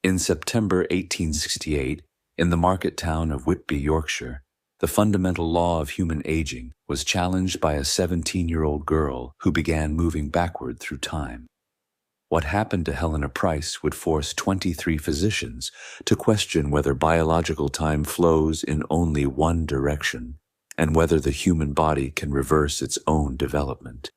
In September 1868, in the market town of Whitby, Yorkshire, the fundamental law of human aging was challenged by a 17-year-old girl who began moving backward through time. What happened to Helena Price would force 23 physicians to question whether biological time flows in only one direction and whether the human body can reverse its own development.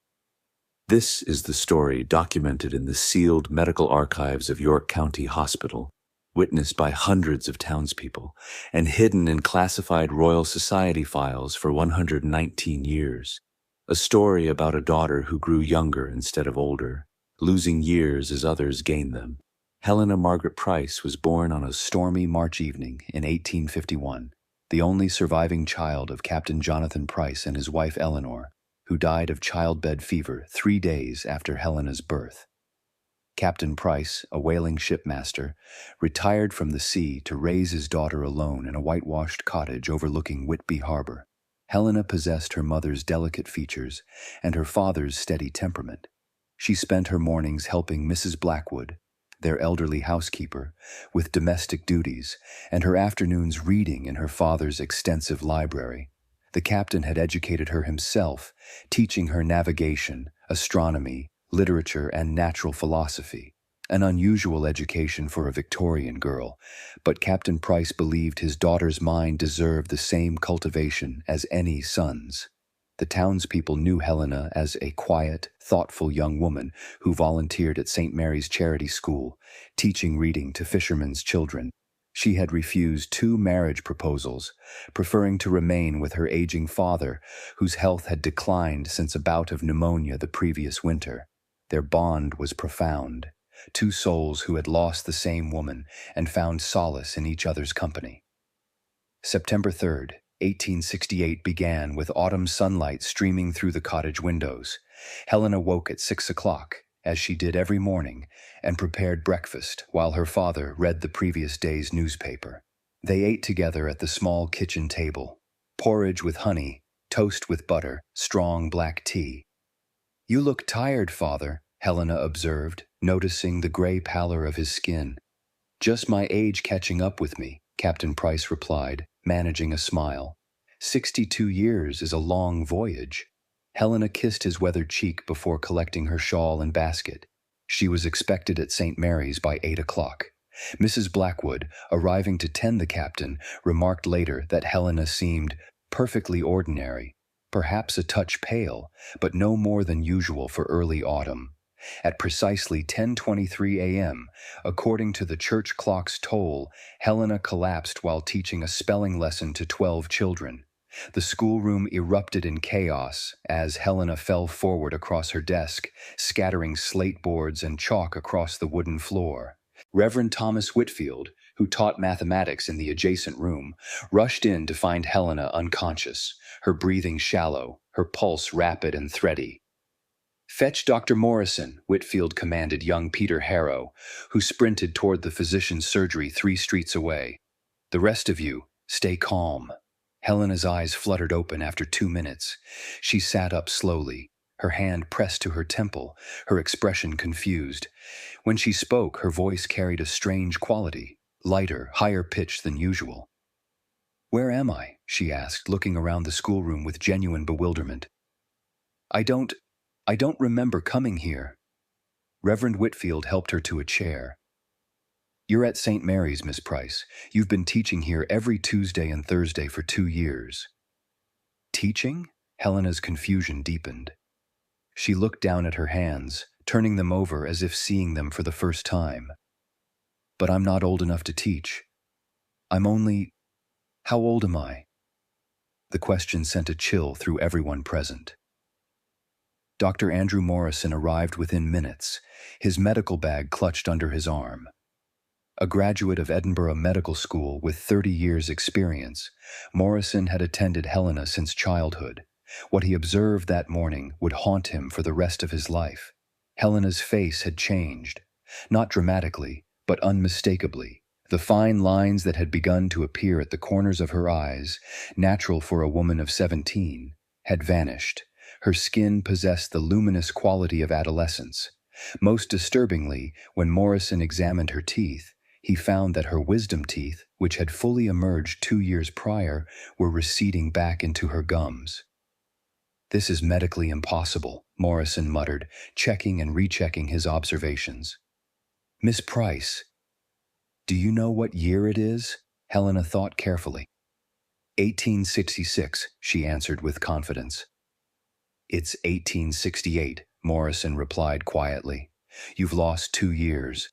This is the story documented in the sealed medical archives of York County Hospital, witnessed by hundreds of townspeople, and hidden in classified Royal Society files for 119 years. A story about a daughter who grew younger instead of older, losing years as others gained them. Helena Margaret Price was born on a stormy March evening in 1851, the only surviving child of Captain Jonathan Price and his wife Eleanor, who died of childbed fever 3 days after Helena's birth. Captain Price, a whaling shipmaster, retired from the sea to raise his daughter alone in a whitewashed cottage overlooking Whitby Harbor. Helena possessed her mother's delicate features and her father's steady temperament. She spent her mornings helping Mrs. Blackwood, their elderly housekeeper, with domestic duties, and her afternoons reading in her father's extensive library. The captain had educated her himself, teaching her navigation, astronomy, literature, and natural philosophy, an unusual education for a Victorian girl, but Captain Price believed his daughter's mind deserved the same cultivation as any son's. The townspeople knew Helena as a quiet, thoughtful young woman who volunteered at St. Mary's Charity School, teaching reading to fishermen's children. She had refused 2 marriage proposals, preferring to remain with her aging father, whose health had declined since a bout of pneumonia the previous winter. Their bond was profound, 2 souls who had lost the same woman and found solace in each other's company. September 3rd, 1868 began with autumn sunlight streaming through the cottage windows. Helena woke at 6 o'clock, as she did every morning, and prepared breakfast while her father read the previous day's newspaper. They ate together at the small kitchen table, porridge with honey, toast with butter, strong black tea. "You look tired, Father," Helena observed, noticing the gray pallor of his skin. "Just my age catching up with me," Captain Price replied, managing a smile. 62 years is a long voyage." Helena kissed his weathered cheek before collecting her shawl and basket. She was expected at St. Mary's by 8 o'clock. Mrs. Blackwood, arriving to tend the captain, remarked later that Helena seemed perfectly ordinary, perhaps a touch pale, but no more than usual for early autumn. At precisely 10:23 a.m., according to the church clock's toll, Helena collapsed while teaching a spelling lesson to 12 children. The schoolroom erupted in chaos as Helena fell forward across her desk, scattering slate boards and chalk across the wooden floor. Reverend Thomas Whitfield, who taught mathematics in the adjacent room, rushed in to find Helena unconscious, her breathing shallow, her pulse rapid and thready. "Fetch Dr. Morrison," Whitfield commanded young Peter Harrow, who sprinted toward the physician's surgery 3 streets away. "The rest of you, stay calm." Helena's eyes fluttered open after 2 minutes. She sat up slowly, her hand pressed to her temple, her expression confused. When she spoke, her voice carried a strange quality, lighter, higher pitched than usual. "Where am I?" she asked, looking around the schoolroom with genuine bewilderment. I don't remember coming here." Reverend Whitfield helped her to a chair. "You're at St. Mary's, Miss Price. You've been teaching here every Tuesday and Thursday for 2 years. "Teaching?" Helena's confusion deepened. She looked down at her hands, turning them over as if seeing them for the first time. "But I'm not old enough to teach. I'm only... How old am I?" The question sent a chill through everyone present. Dr. Andrew Morrison arrived within minutes, his medical bag clutched under his arm. A graduate of Edinburgh Medical School with 30 years' experience, Morrison had attended Helena since childhood. What he observed that morning would haunt him for the rest of his life. Helena's face had changed, not dramatically, but unmistakably. The fine lines that had begun to appear at the corners of her eyes, natural for a woman of 17, had vanished. Her skin possessed the luminous quality of adolescence. Most disturbingly, when Morrison examined her teeth, He found that her wisdom teeth, which had fully emerged 2 years prior, were receding back into her gums. "This is medically impossible," Morrison muttered, checking and rechecking his observations. "Miss Price, do you know what year it is?" Helena thought carefully. 1866, she answered with confidence. "It's 1868, Morrison replied quietly. "You've lost 2 years.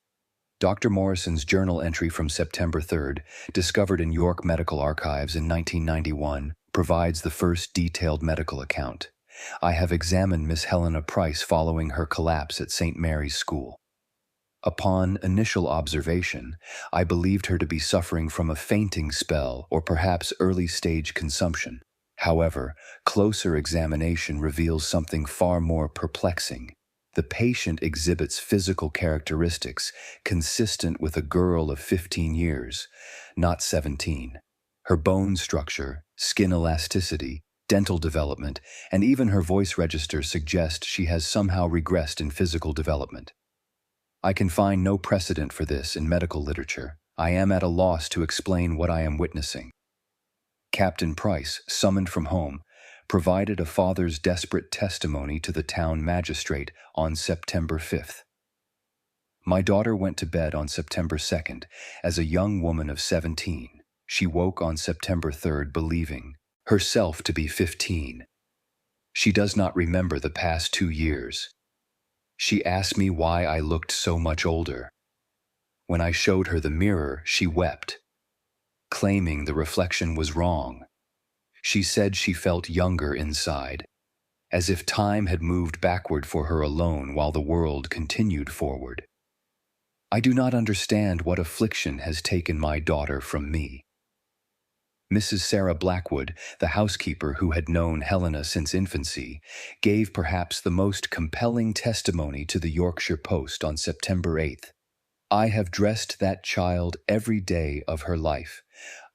Dr. Morrison's journal entry from September 3rd, discovered in York Medical Archives in 1991, provides the first detailed medical account. I have examined Miss Helena Price following her collapse at St. Mary's School. Upon initial observation, I believed her to be suffering from a fainting spell or perhaps early-stage consumption. However, closer examination reveals something far more perplexing. The patient exhibits physical characteristics consistent with a girl of 15 years, not 17. Her bone structure, skin elasticity, dental development, and even her voice register suggest she has somehow regressed in physical development. I can find no precedent for this in medical literature. I am at a loss to explain what I am witnessing." Captain Price, summoned from home, provided a father's desperate testimony to the town magistrate on September 5th. "My daughter went to bed on September 2nd as a young woman of 17. She woke on September 3rd believing herself to be 15. She does not remember the past 2 years. She asked me why I looked so much older. When I showed her the mirror, she wept, claiming the reflection was wrong. She said she felt younger inside, as if time had moved backward for her alone while the world continued forward. I do not understand what affliction has taken my daughter from me." Mrs. Sarah Blackwood, the housekeeper who had known Helena since infancy, gave perhaps the most compelling testimony to the Yorkshire Post on September 8th. "I have dressed that child every day of her life.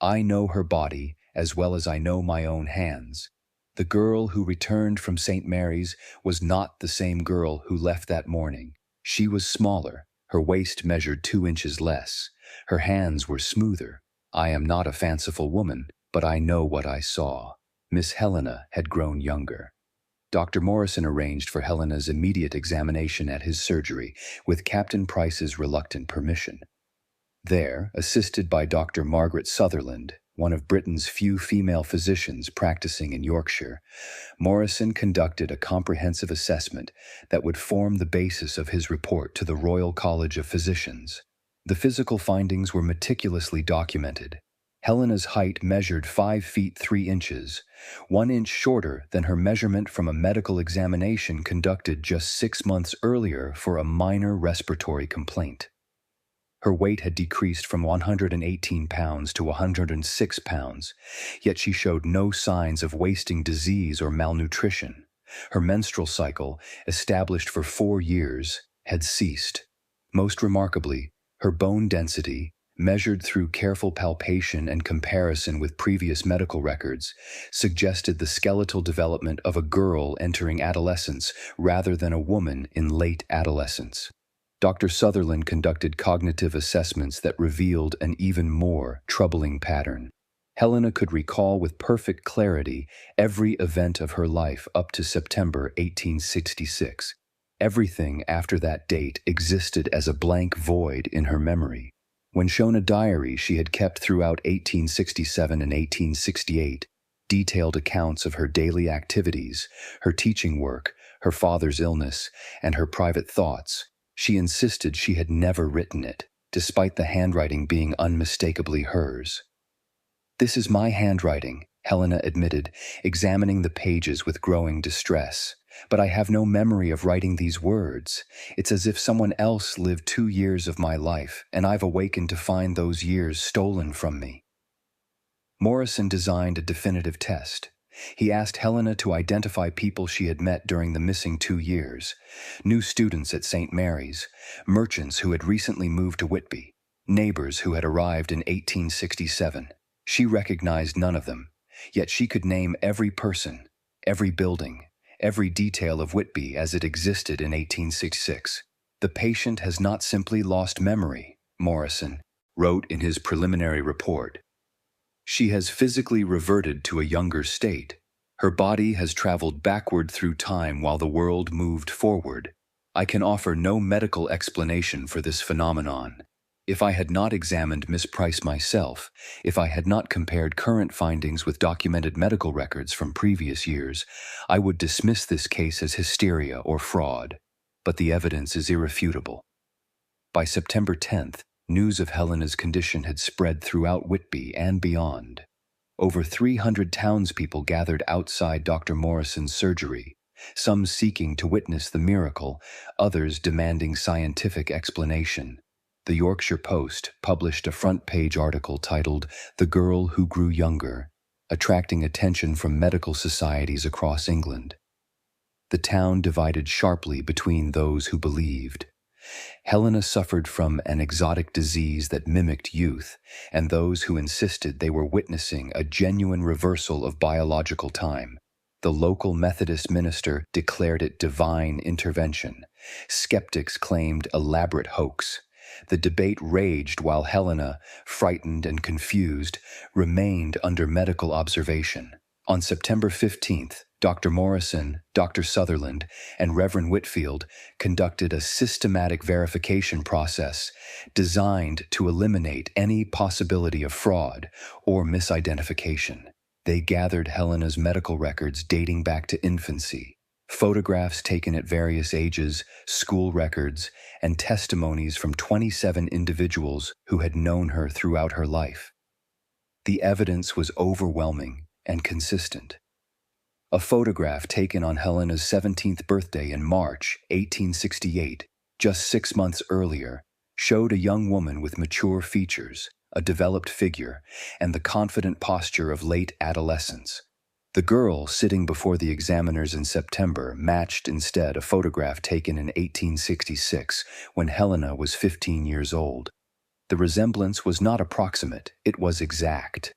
I know her body as well as I know my own hands. The girl who returned from St. Mary's was not the same girl who left that morning. She was smaller, her waist measured 2 inches less, her hands were smoother. I am not a fanciful woman, but I know what I saw. Miss Helena had grown younger." Dr. Morrison arranged for Helena's immediate examination at his surgery, with Captain Price's reluctant permission. There, assisted by Dr. Margaret Sutherland, one of Britain's few female physicians practicing in Yorkshire, Morrison conducted a comprehensive assessment that would form the basis of his report to the Royal College of Physicians. The physical findings were meticulously documented. Helena's height measured 5 feet 3 inches, 1 inch shorter than her measurement from a medical examination conducted just 6 months earlier for a minor respiratory complaint. Her weight had decreased from 118 pounds to 106 pounds, yet she showed no signs of wasting disease or malnutrition. Her menstrual cycle, established for 4 years, had ceased. Most remarkably, her bone density, measured through careful palpation and comparison with previous medical records, suggested the skeletal development of a girl entering adolescence rather than a woman in late adolescence. Dr. Sutherland conducted cognitive assessments that revealed an even more troubling pattern. Helena could recall with perfect clarity every event of her life up to September 1866. Everything after that date existed as a blank void in her memory. When shown a diary she had kept throughout 1867 and 1868, detailed accounts of her daily activities, her teaching work, her father's illness, and her private thoughts, she insisted she had never written it, despite the handwriting being unmistakably hers. "This is my handwriting," Helena admitted, examining the pages with growing distress. "But I have no memory of writing these words. It's as if someone else lived 2 years of my life, and I've awakened to find those years stolen from me." Morrison designed a definitive test. He asked Helena to identify people she had met during the missing 2 years: new students at St. Mary's, merchants who had recently moved to Whitby, neighbors who had arrived in 1867. She recognized none of them, yet she could name every person, every building, every detail of Whitby as it existed in 1866. "The patient has not simply lost memory, Morrison. wrote in his preliminary report. She has physically reverted to a younger state. Her body has traveled backward through time while the world moved forward. I can offer no medical explanation for this phenomenon. If I had not examined Miss Price myself, if I had not compared current findings with documented medical records from previous years, I would dismiss this case as hysteria or fraud. But the evidence is irrefutable. By September 10th, news of Helena's condition had spread throughout Whitby and beyond. Over 300 townspeople gathered outside Dr. Morrison's surgery, some seeking to witness the miracle, others demanding scientific explanation. The Yorkshire Post published a front-page article titled "The Girl Who Grew Younger," attracting attention from medical societies across England. The town divided sharply between those who believed. Helena suffered from an exotic disease that mimicked youth, and those who insisted they were witnessing a genuine reversal of biological time. The local Methodist minister declared it divine intervention. Skeptics claimed elaborate hoax. The debate raged while Helena, frightened and confused, remained under medical observation. On September 15th, Dr. Morrison, Dr. Sutherland, and Reverend Whitfield conducted a systematic verification process designed to eliminate any possibility of fraud or misidentification. They gathered Helena's medical records dating back to infancy, photographs taken at various ages, school records, and testimonies from 27 individuals who had known her throughout her life. The evidence was overwhelming and consistent. A photograph taken on Helena's 17th birthday in March 1868, just 6 months earlier, showed a young woman with mature features, a developed figure, and the confident posture of late adolescence. The girl sitting before the examiners in September matched instead a photograph taken in 1866 when Helena was 15 years old. The resemblance was not approximate, it was exact.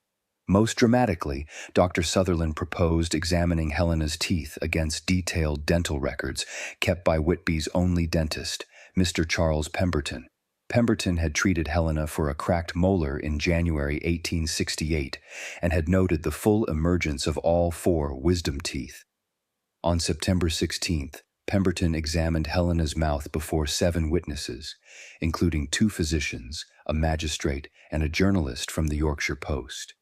Most dramatically, Dr. Sutherland proposed examining Helena's teeth against detailed dental records kept by Whitby's only dentist, Mr. Charles Pemberton. Pemberton had treated Helena for a cracked molar in January 1868 and had noted the full emergence of all 4 wisdom teeth. On September 16th, Pemberton examined Helena's mouth before 7 witnesses, including 2 physicians, a magistrate, and a journalist from the Yorkshire Post.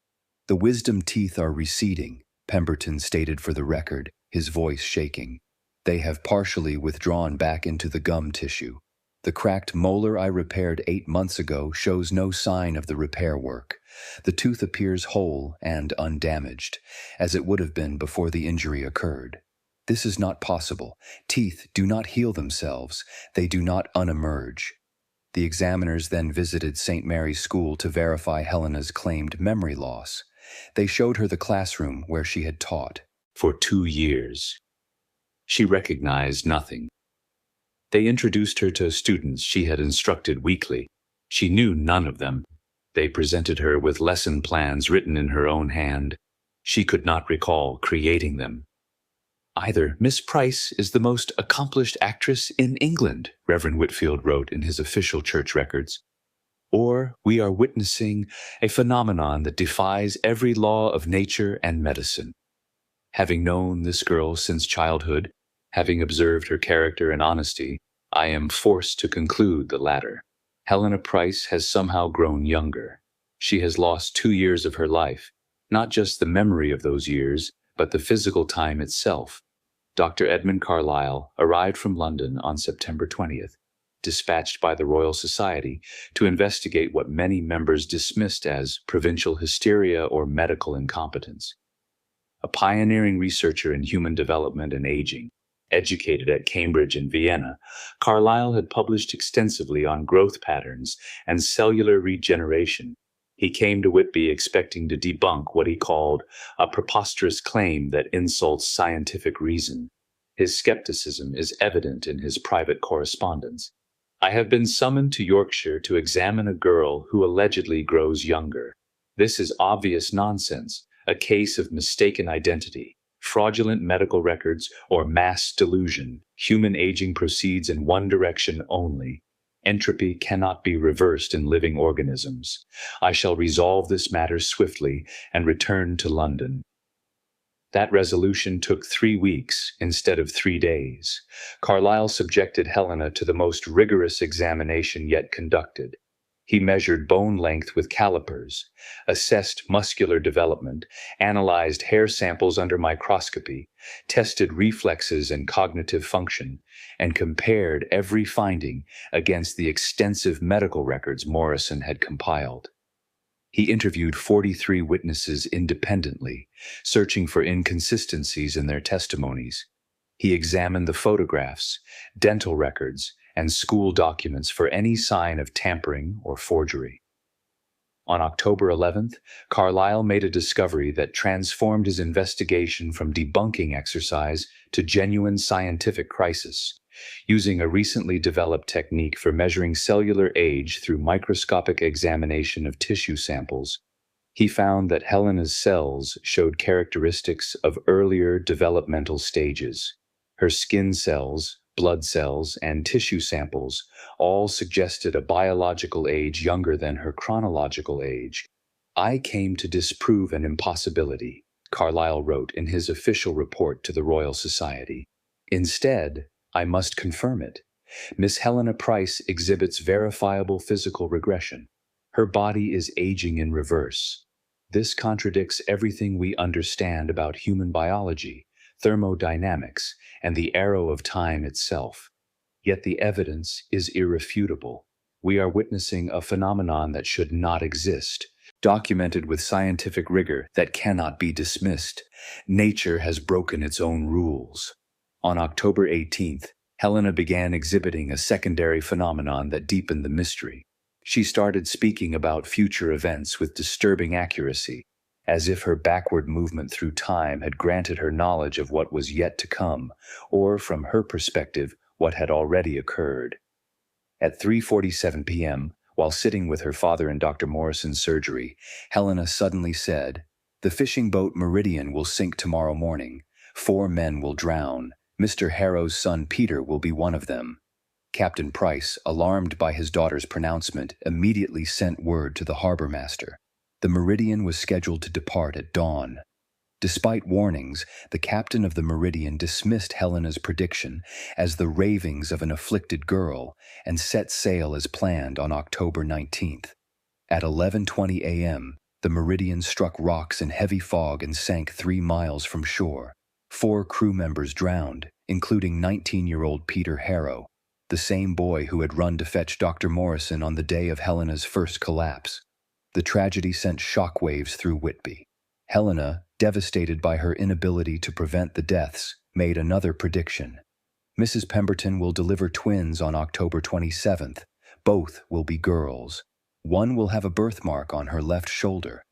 "The wisdom teeth are receding," Pemberton stated for the record, his voice shaking. "They have partially withdrawn back into the gum tissue. The cracked molar I repaired 8 months ago shows no sign of the repair work. The tooth appears whole and undamaged, as it would have been before the injury occurred. This is not possible. Teeth do not heal themselves. They do not unemerge." The examiners then visited St. Mary's School to verify Helena's claimed memory loss. They showed her the classroom where she had taught for 2 years. She recognized nothing. They introduced her to students she had instructed weekly. She knew none of them. They presented her with lesson plans written in her own hand. She could not recall creating them. "Either Miss Price is the most accomplished actress in England," Reverend Whitfield wrote in his official church records, "or we are witnessing a phenomenon that defies every law of nature and medicine." Having known this girl since childhood, having observed her character and honesty, I am forced to conclude the latter. Helena Price has somehow grown younger. She has lost 2 years of her life, not just the memory of those years, but the physical time itself. Dr. Edmund Carlisle arrived from London on September 20th, dispatched by the Royal Society to investigate what many members dismissed as provincial hysteria or medical incompetence. A pioneering researcher in human development and aging, educated at Cambridge and Vienna, Carlisle had published extensively on growth patterns and cellular regeneration. He came to Whitby expecting to debunk what he called a preposterous claim that insults scientific reason. His skepticism is evident in his private correspondence. "I have been summoned to Yorkshire to examine a girl who allegedly grows younger. This is obvious nonsense, a case of mistaken identity, fraudulent medical records, or mass delusion. Human aging proceeds in one direction only. Entropy cannot be reversed in living organisms. I shall resolve this matter swiftly and return to London. That resolution took 3 weeks instead of 3 days. Carlyle subjected Helena to the most rigorous examination yet conducted. He measured bone length with calipers, assessed muscular development, analyzed hair samples under microscopy, tested reflexes and cognitive function, and compared every finding against the extensive medical records Morrison had compiled. He interviewed 43 witnesses independently, searching for inconsistencies in their testimonies. He examined the photographs, dental records, and school documents for any sign of tampering or forgery. On October 11th, Carlyle made a discovery that transformed his investigation from debunking exercise to genuine scientific crisis. Using a recently developed technique for measuring cellular age through microscopic examination of tissue samples, he found that Helena's cells showed characteristics of earlier developmental stages. Her skin cells, blood cells, and tissue samples all suggested a biological age younger than her chronological age. "I came to disprove an impossibility," Carlyle wrote in his official report to the Royal Society. "Instead, I must confirm it. Miss Helena Price exhibits verifiable physical regression. Her body is aging in reverse. This contradicts everything we understand about human biology, thermodynamics, and the arrow of time itself. Yet the evidence is irrefutable. We are witnessing a phenomenon that should not exist, documented with scientific rigor that cannot be dismissed. Nature has broken its own rules." On October 18th, Helena began exhibiting a secondary phenomenon that deepened the mystery. She started speaking about future events with disturbing accuracy, as if her backward movement through time had granted her knowledge of what was yet to come, or, from her perspective, what had already occurred. At 3:47 p.m., while sitting with her father in Dr. Morrison's surgery, Helena suddenly said, "The fishing boat Meridian will sink tomorrow morning. 4 men will drown. Mr. Harrow's son Peter will be one of them." Captain Price, alarmed by his daughter's pronouncement, immediately sent word to the harbor master. The Meridian was scheduled to depart at dawn. Despite warnings, the captain of the Meridian dismissed Helena's prediction as the ravings of an afflicted girl and set sail as planned on October 19th. At 11:20 a.m., the Meridian struck rocks in heavy fog and sank 3 miles from shore. 4 crew members drowned, including 19-year-old Peter Harrow, the same boy who had run to fetch Dr. Morrison on the day of Helena's first collapse. The tragedy sent shockwaves through Whitby. Helena, devastated by her inability to prevent the deaths, made another prediction. "Mrs. Pemberton will deliver twins on October 27th. Both will be girls. One will have a birthmark on her left shoulder."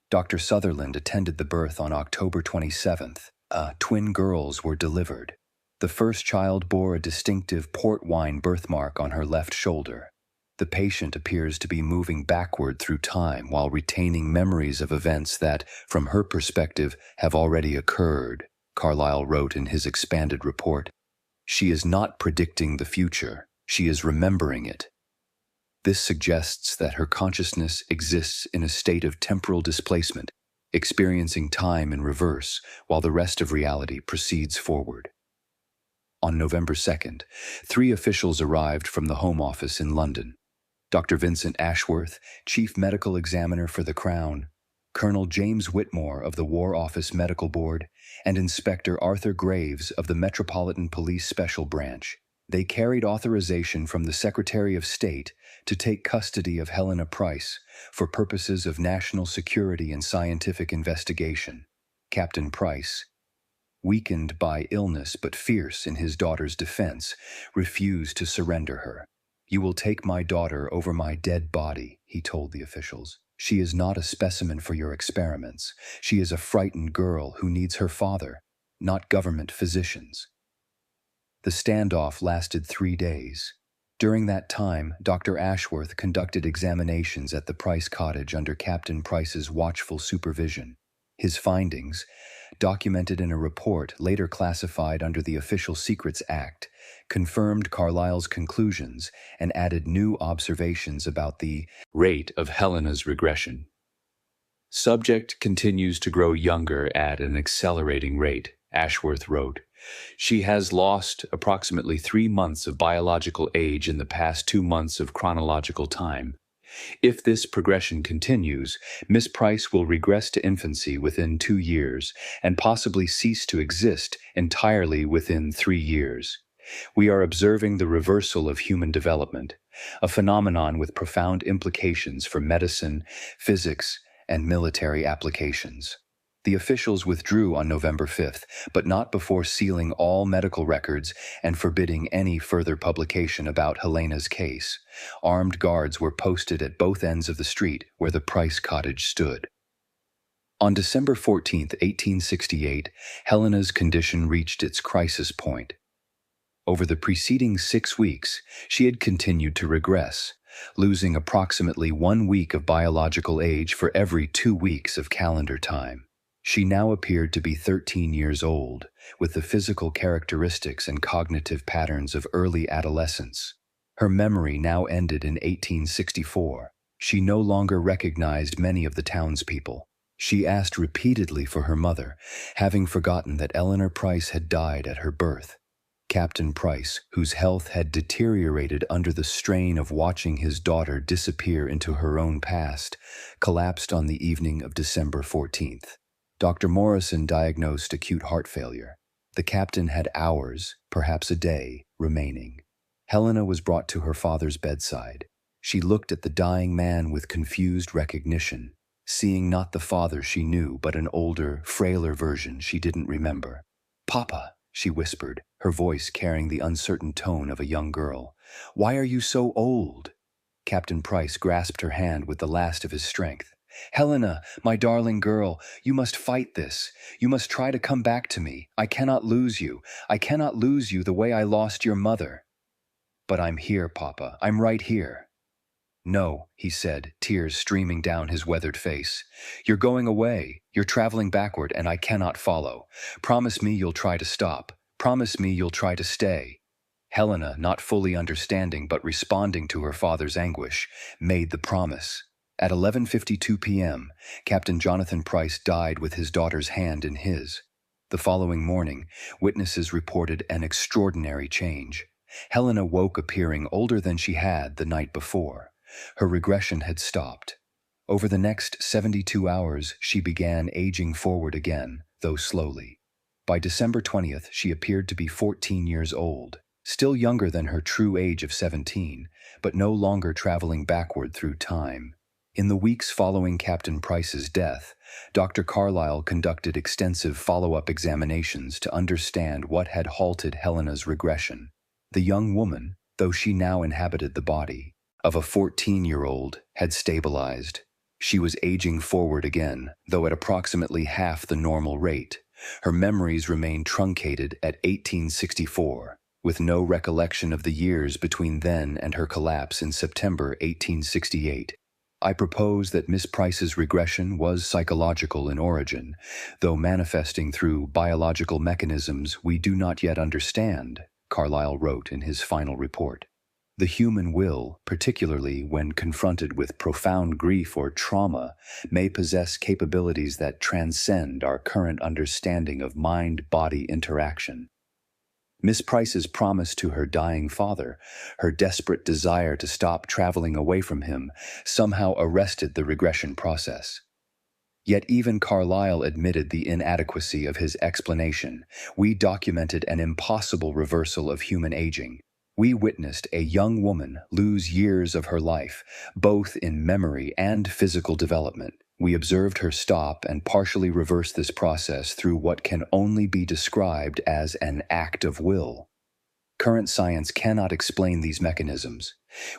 Dr. Sutherland attended the birth on October 27th. Twin girls were delivered. The first child bore a distinctive port wine birthmark on her left shoulder. The patient appears to be moving backward through time while retaining memories of events that, from her perspective, have already occurred, Carlyle wrote in his expanded report. "She is not predicting the future, she is remembering it." This suggests that her consciousness exists in a state of temporal displacement, experiencing time in reverse while the rest of reality proceeds forward. On November 2nd, 3 officials arrived from the Home Office in London. Dr. Vincent Ashworth, Chief Medical Examiner for the Crown, Colonel James Whitmore of the War Office Medical Board, and Inspector Arthur Graves of the Metropolitan Police Special Branch. They carried authorization from the Secretary of State to take custody of Helena Price for purposes of national security and scientific investigation. Captain Price, weakened by illness but fierce in his daughter's defense, refused to surrender her. "You will take my daughter over my dead body," he told the officials. "She is not a specimen for your experiments. She is a frightened girl who needs her father, not government physicians." The standoff lasted 3 days. During that time, Dr. Ashworth conducted examinations at the Price cottage under Captain Price's watchful supervision. His findings, documented in a report later classified under the Official Secrets Act, confirmed Carlyle's conclusions and added new observations about the rate of Helena's regression. Subject continues to grow younger at an accelerating rate, Ashworth wrote. She has lost approximately 3 months of biological age in the past 2 months of chronological time. If this progression continues, Miss Price will regress to infancy within 2 years and possibly cease to exist entirely within 3 years. We are observing the reversal of human development, a phenomenon with profound implications for medicine, physics, and military applications. The officials withdrew on November 5th, but not before sealing all medical records and forbidding any further publication about Helena's case. Armed guards were posted at both ends of the street where the Price cottage stood. On December 14, 1868, Helena's condition reached its crisis point. Over the preceding 6 weeks, she had continued to regress, losing approximately 1 week of biological age for every 2 weeks of calendar time. She now appeared to be 13 years old, with the physical characteristics and cognitive patterns of early adolescence. Her memory now ended in 1864. She no longer recognized many of the townspeople. She asked repeatedly for her mother, having forgotten that Helena Price had died at her birth. Captain Price, whose health had deteriorated under the strain of watching his daughter disappear into her own past, collapsed on the evening of December 14th. Dr. Morrison diagnosed acute heart failure. The captain had hours, perhaps a day, remaining. Helena was brought to her father's bedside. She looked at the dying man with confused recognition, seeing not the father she knew, but an older, frailer version she didn't remember. "Papa," she whispered, her voice carrying the uncertain tone of a young girl. "Why are you so old?" Captain Price grasped her hand with the last of his strength. "Helena, my darling girl, you must fight this. You must try to come back to me. I cannot lose you. I cannot lose you the way I lost your mother." "But I'm here, Papa. I'm right here." "No," he said, tears streaming down his weathered face. "You're going away. You're traveling backward, and I cannot follow. Promise me you'll try to stop. Promise me you'll try to stay." Helena, not fully understanding but responding to her father's anguish, made the promise. At 11:52 p.m., Captain Jonathan Price died with his daughter's hand in his. The following morning, witnesses reported an extraordinary change. Helena woke appearing older than she had the night before. Her regression had stopped. Over the next 72 hours, she began aging forward again, though slowly. By December 20th, she appeared to be 14 years old, still younger than her true age of 17, but no longer traveling backward through time. In the weeks following Captain Price's death, Dr. Carlyle conducted extensive follow-up examinations to understand what had halted Helena's regression. The young woman, though she now inhabited the body of a 14-year-old, had stabilized. She was aging forward again, though at approximately half the normal rate. Her memories remained truncated at 1864, with no recollection of the years between then and her collapse in September 1868. I propose that Miss Price's regression was psychological in origin, though manifesting through biological mechanisms we do not yet understand, Carlyle wrote in his final report. The human will, particularly when confronted with profound grief or trauma, may possess capabilities that transcend our current understanding of mind-body interaction. Miss Price's promise to her dying father, her desperate desire to stop traveling away from him, somehow arrested the regression process. Yet even Carlyle admitted the inadequacy of his explanation. We documented an impossible reversal of human aging. We witnessed a young woman lose years of her life, both in memory and physical development. We observed her stop and partially reverse this process through what can only be described as an act of will. Current science cannot explain these mechanisms.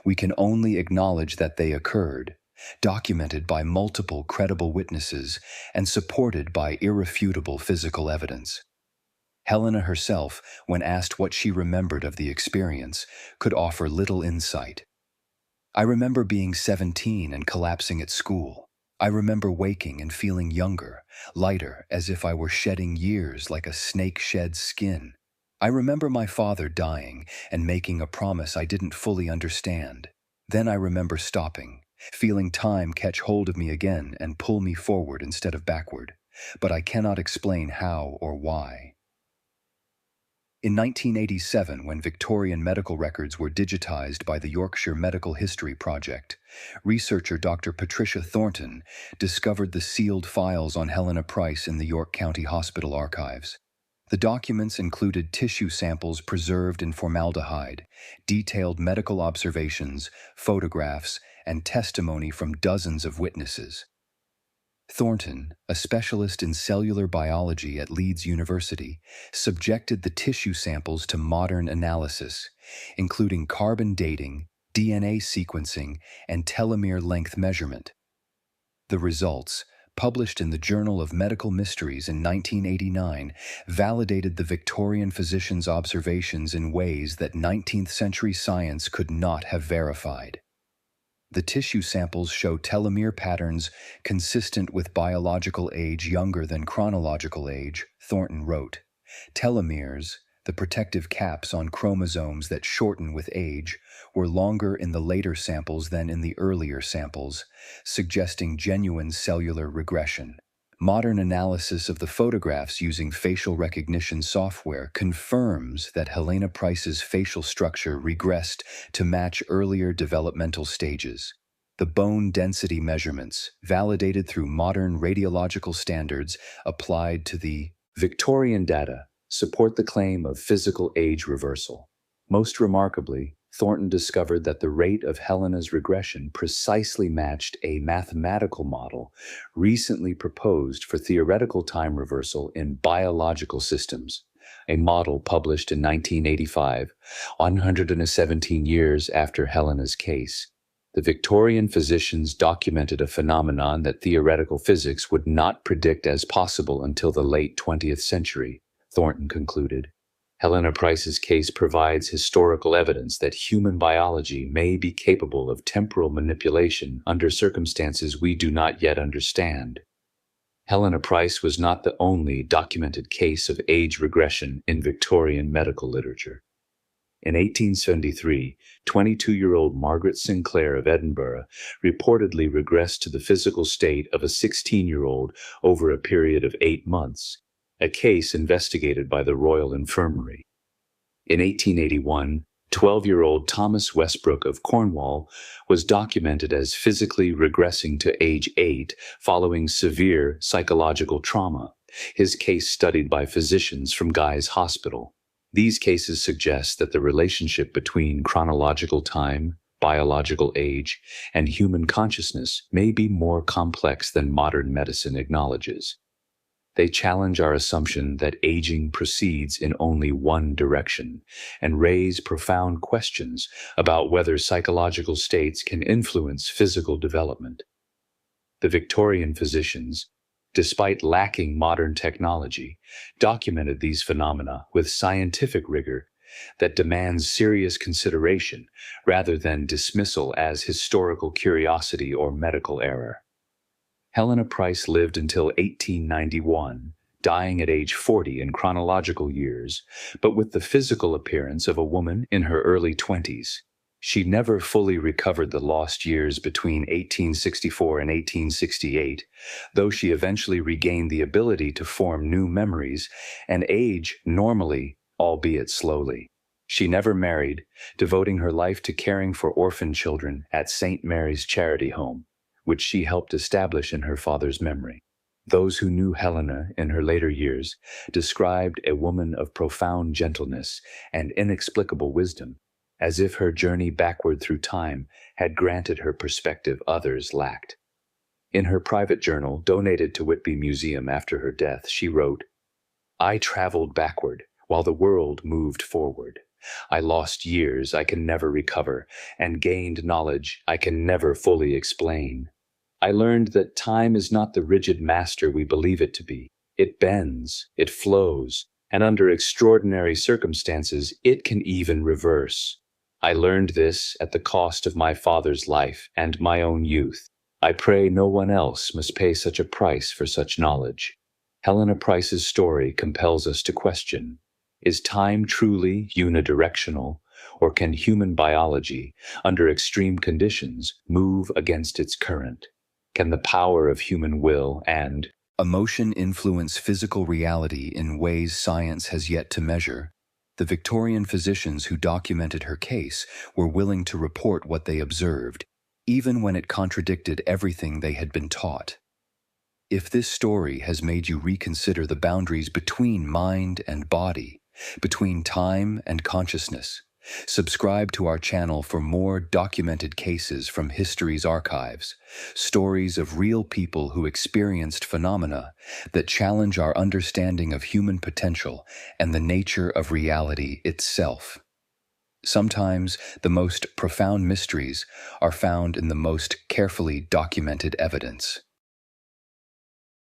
We can only acknowledge that they occurred, documented by multiple credible witnesses and supported by irrefutable physical evidence. Helena herself, when asked what she remembered of the experience, could offer little insight. "I remember being 17 and collapsing at school. I remember waking and feeling younger, lighter, as if I were shedding years like a snake sheds skin. I remember my father dying and making a promise I didn't fully understand. Then I remember stopping, feeling time catch hold of me again and pull me forward instead of backward, but I cannot explain how or why. In 1987, when Victorian medical records were digitized by the Yorkshire Medical History Project, researcher Dr. Patricia Thornton discovered the sealed files on Helena Price in the York County Hospital archives. The documents included tissue samples preserved in formaldehyde, detailed medical observations, photographs, and testimony from dozens of witnesses. Thornton, a specialist in cellular biology at Leeds University, subjected the tissue samples to modern analysis, including carbon dating, DNA sequencing, and telomere length measurement. The results, published in the Journal of Medical Mysteries in 1989, validated the Victorian physician's observations in ways that 19th-century science could not have verified. The tissue samples show telomere patterns consistent with biological age younger than chronological age, Thornton wrote. Telomeres, the protective caps on chromosomes that shorten with age, were longer in the later samples than in the earlier samples, suggesting genuine cellular regression. Modern analysis of the photographs using facial recognition software confirms that Helena Price's facial structure regressed to match earlier developmental stages. The bone density measurements, validated through modern radiological standards applied to the Victorian data, support the claim of physical age reversal. Most remarkably, Thornton discovered that the rate of Helena's regression precisely matched a mathematical model recently proposed for theoretical time reversal in biological systems, a model published in 1985, 117 years after Helena's case. The Victorian physicians documented a phenomenon that theoretical physics would not predict as possible until the late 20th century, Thornton concluded. Helena Price's case provides historical evidence that human biology may be capable of temporal manipulation under circumstances we do not yet understand. Helena Price was not the only documented case of age regression in Victorian medical literature. In 1873, 22-year-old Margaret Sinclair of Edinburgh reportedly regressed to the physical state of a 16-year-old over a period of 8 months, a case investigated by the Royal Infirmary. In 1881, 12-year-old Thomas Westbrook of Cornwall was documented as physically regressing to age 8 following severe psychological trauma, his case studied by physicians from Guy's Hospital. These cases suggest that the relationship between chronological time, biological age, and human consciousness may be more complex than modern medicine acknowledges. They challenge our assumption that aging proceeds in only one direction and raise profound questions about whether psychological states can influence physical development. The Victorian physicians, despite lacking modern technology, documented these phenomena with scientific rigor that demands serious consideration rather than dismissal as historical curiosity or medical error. Helena Price lived until 1891, dying at age 40 in chronological years, but with the physical appearance of a woman in her early 20s. She never fully recovered the lost years between 1864 and 1868, though she eventually regained the ability to form new memories and age normally, albeit slowly. She never married, devoting her life to caring for orphan children at St. Mary's Charity Home, which she helped establish in her father's memory. Those who knew Helena in her later years described a woman of profound gentleness and inexplicable wisdom, as if her journey backward through time had granted her perspective others lacked. In her private journal, donated to Whitby Museum after her death, she wrote, "I traveled backward while the world moved forward. I lost years I can never recover and gained knowledge I can never fully explain. I learned that time is not the rigid master we believe it to be. It bends, it flows, and under extraordinary circumstances, it can even reverse. I learned this at the cost of my father's life and my own youth. I pray no one else must pay such a price for such knowledge." Helena Price's story compels us to question, Is time truly unidirectional, or can human biology, under extreme conditions, move against its current? Can the power of human will and emotion influence physical reality in ways science has yet to measure? The Victorian physicians who documented her case were willing to report what they observed, even when it contradicted everything they had been taught. If this story has made you reconsider the boundaries between mind and body, between time and consciousness, subscribe to our channel for more documented cases from history's archives, stories of real people who experienced phenomena that challenge our understanding of human potential and the nature of reality itself. Sometimes the most profound mysteries are found in the most carefully documented evidence.